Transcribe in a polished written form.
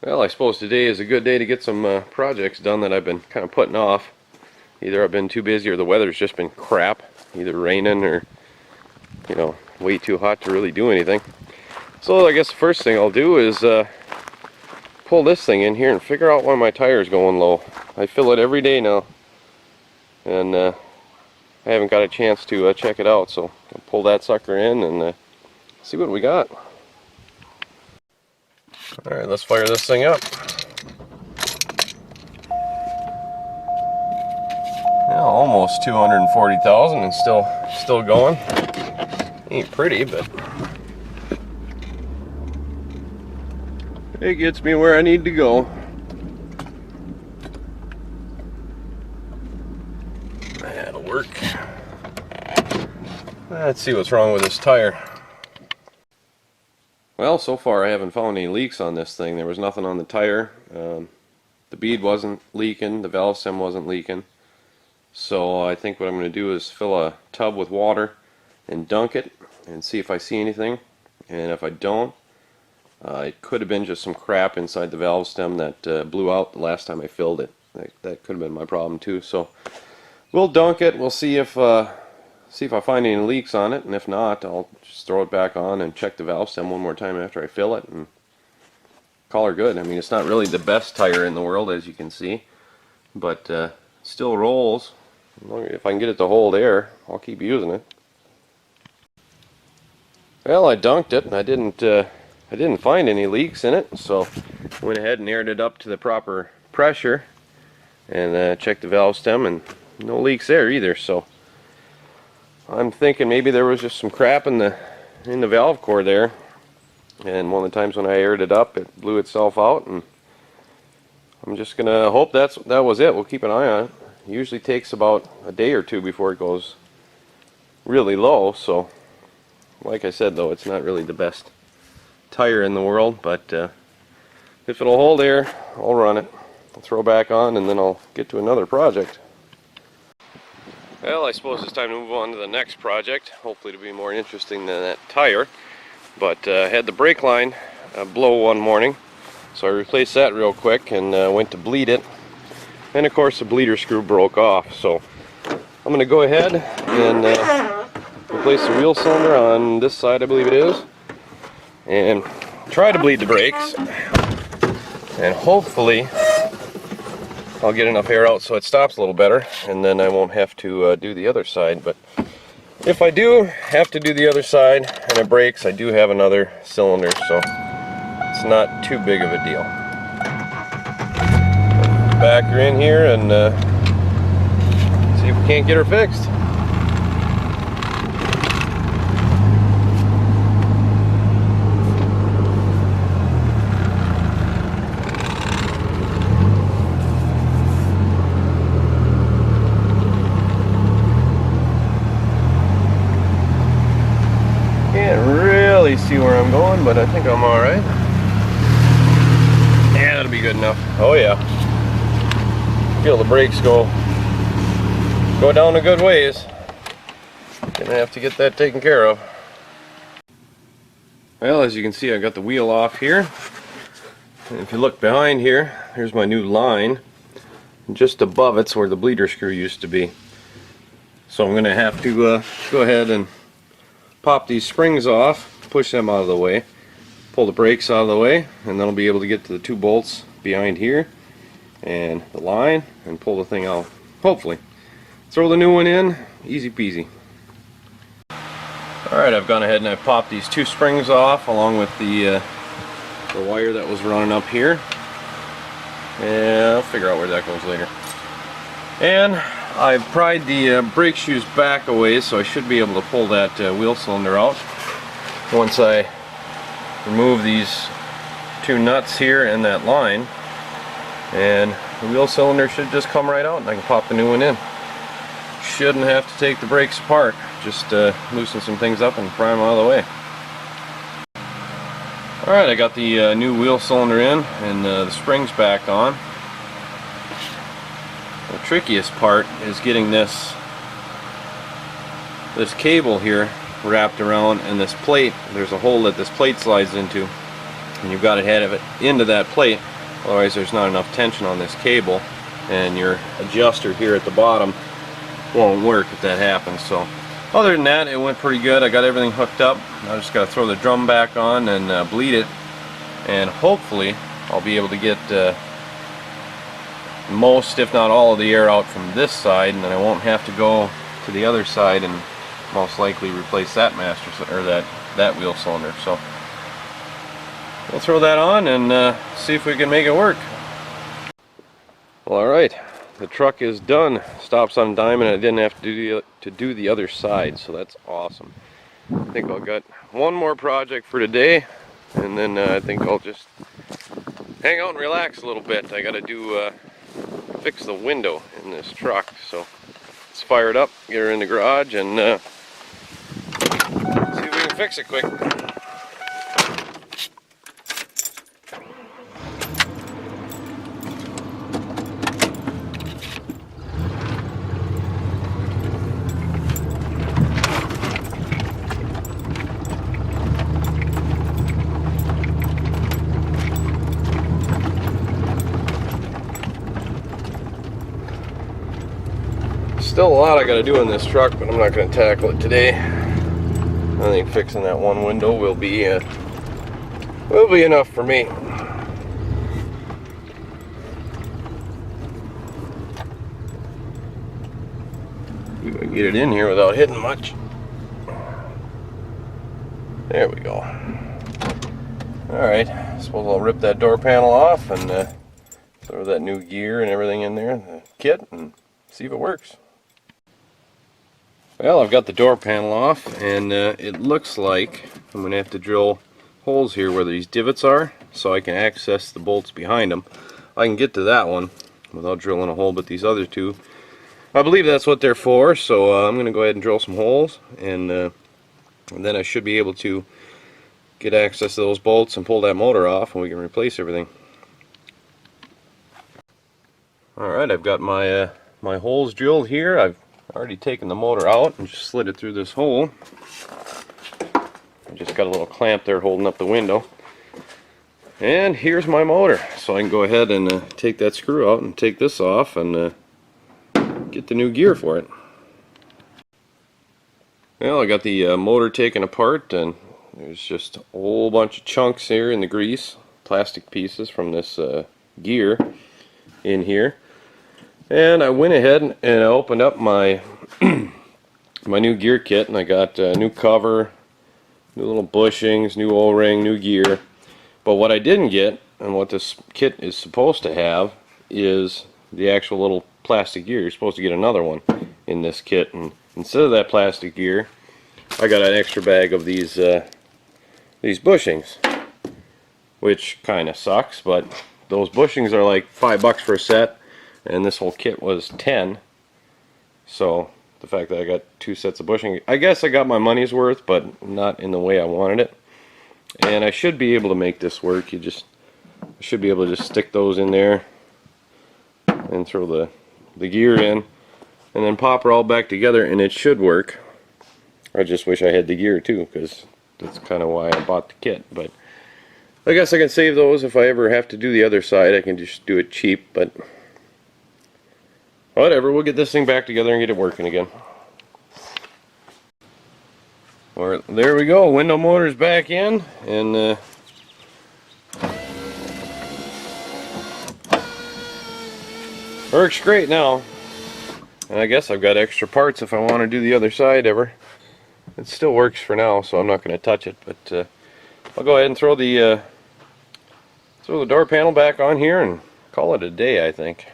Well, I suppose today is a good day to get some projects done that I've been kind of putting off. Either I've been too busy or the weather's just been crap, either raining or, way too hot to really do anything. So I guess the first thing I'll do is pull this thing in here and figure out why my tire's going low. I fill it every day now, and I haven't got a chance to check it out, so I'll pull that sucker in and see what we got. Alright, let's fire this thing up. Yeah, almost 240,000 and still going. Ain't pretty, but it gets me where I need to go. That'll work. Let's see what's wrong with this tire. Well, so far I haven't found any leaks on this thing. There was nothing on the tire. The bead wasn't leaking, the valve stem wasn't leaking. So I think what I'm going to do is fill a tub with water and dunk it and see if I see anything. And if I don't, it could have been just some crap inside the valve stem that blew out the last time I filled it. That could have been my problem too. So we'll dunk it. We'll see if I find any leaks on it, and if not, I'll just throw it back on and check the valve stem one more time after I fill it and call her good. I mean, it's not really the best tire in the world, as you can see, but still rolls. If I can get it to hold air, I'll keep using it. Well, I dunked it and I didn't find any leaks in it, so I went ahead and aired it up to the proper pressure and checked the valve stem, and no leaks there either. So I'm thinking maybe there was just some crap in the valve core there, and one of the times when I aired it up, it blew itself out, and I'm just gonna hope that was it. We'll keep an eye on it. It usually takes about a day or two before it goes really low. So, like I said, though, it's not really the best tire in the world, but if it'll hold air, I'll run it. I'll throw back on, and then I'll get to another project. Well, I suppose it's time to move on to the next project. Hopefully it'll be more interesting than that tire. But I had the brake line blow one morning, so I replaced that real quick and went to bleed it. And of course the bleeder screw broke off. So I'm going to go ahead and replace the wheel cylinder on this side, I believe it is, and try to bleed the brakes. And hopefully I'll get enough air out so it stops a little better, and then I won't have to do the other side. But if I do have to do the other side and it breaks, I do have another cylinder, so it's not too big of a deal. Back her in here and see if we can't get her fixed. See where I'm going, but I think I'm alright. Yeah, that'll be good enough. Oh yeah. Feel the brakes go down a good ways. Gonna have to get that taken care of. Well, as you can see, I got the wheel off here. And if you look behind here, here's my new line. And just above it's where the bleeder screw used to be. So I'm gonna have to go ahead and pop these springs off, push them out of the way, pull the brakes out of the way, and then I'll be able to get to the two bolts behind here and the line and pull the thing out. Hopefully. Throw the new one in, easy peasy. Alright, I've gone ahead and I've popped these two springs off along with the wire that was running up here. And I'll figure out where that goes later. And I've pried the brake shoes back a ways, so I should be able to pull that wheel cylinder out once I remove these two nuts here and that line, and the wheel cylinder should just come right out and I can pop the new one in. Shouldn't have to take the brakes apart, just loosen some things up and pry them out of the way. Alright, I got the new wheel cylinder in and the springs back on. The trickiest part is getting this cable here wrapped around, and this plate, there's a hole that this plate slides into, and you've got to have it into that plate otherwise there's not enough tension on this cable and your adjuster here at the bottom won't work if that happens. So other than that, it went pretty good. I got everything hooked up. I just got to throw the drum back on and bleed it, and hopefully I'll be able to get most, if not all, of the air out from this side, and then I won't have to go to the other side and most likely replace that or that wheel cylinder. So we'll throw that on and see if we can make it work. Well, alright, the truck is done. Stops on dime, and I didn't have to do the other side, so that's awesome. I think I've got one more project for today, and then I think I'll just hang out and relax a little bit. I gotta do fix the window in this truck, so let's fire it up, get her in the garage, and see if we can fix it quick. Still a lot I gotta do in this truck, but I'm not gonna tackle it today. I think fixing that one window will be enough for me. See if I can get it in here without hitting much. There we go. Alright, I suppose I'll rip that door panel off and throw that new gear and everything in there, the kit, and see if it works. Well, I've got the door panel off, and it looks like I'm going to have to drill holes here where these divots are so I can access the bolts behind them. I can get to that one without drilling a hole, but these other two, I believe that's what they're for, so I'm going to go ahead and drill some holes, and then I should be able to get access to those bolts and pull that motor off, and we can replace everything. Alright, I've got my my holes drilled here. I've already taken the motor out and just slid it through this hole. I just got a little clamp there holding up the window. And here's my motor. So I can go ahead and take that screw out and take this off and get the new gear for it. Well, I got the motor taken apart, and there's just a whole bunch of chunks here in the grease, plastic pieces from this gear in here. And I went ahead and I opened up my my new gear kit, and I got a new cover, new little bushings, new O-ring, new gear. But what I didn't get, and what this kit is supposed to have, is the actual little plastic gear. You're supposed to get another one in this kit, and instead of that plastic gear, I got an extra bag of these bushings, which kind of sucks. But those bushings are like $5 for a set, and this whole kit was 10. So the fact that I got 2 sets of bushing, I guess I got my money's worth, but not in the way I wanted it. And I should be able to make this work. I should be able to just stick those in there and throw the gear in, and then pop her all back together, and it should work. I just wish I had the gear too, because that's kind of why I bought the kit. But I guess I can save those if I ever have to do the other side. I can just do it cheap, but whatever, we'll get this thing back together and get it working again. Or there we go, window motor's back in, and works great now. And I guess I've got extra parts if I want to do the other side ever. It still works for now, so I'm not going to touch it. But I'll go ahead and throw the door panel back on here and call it a day, I think.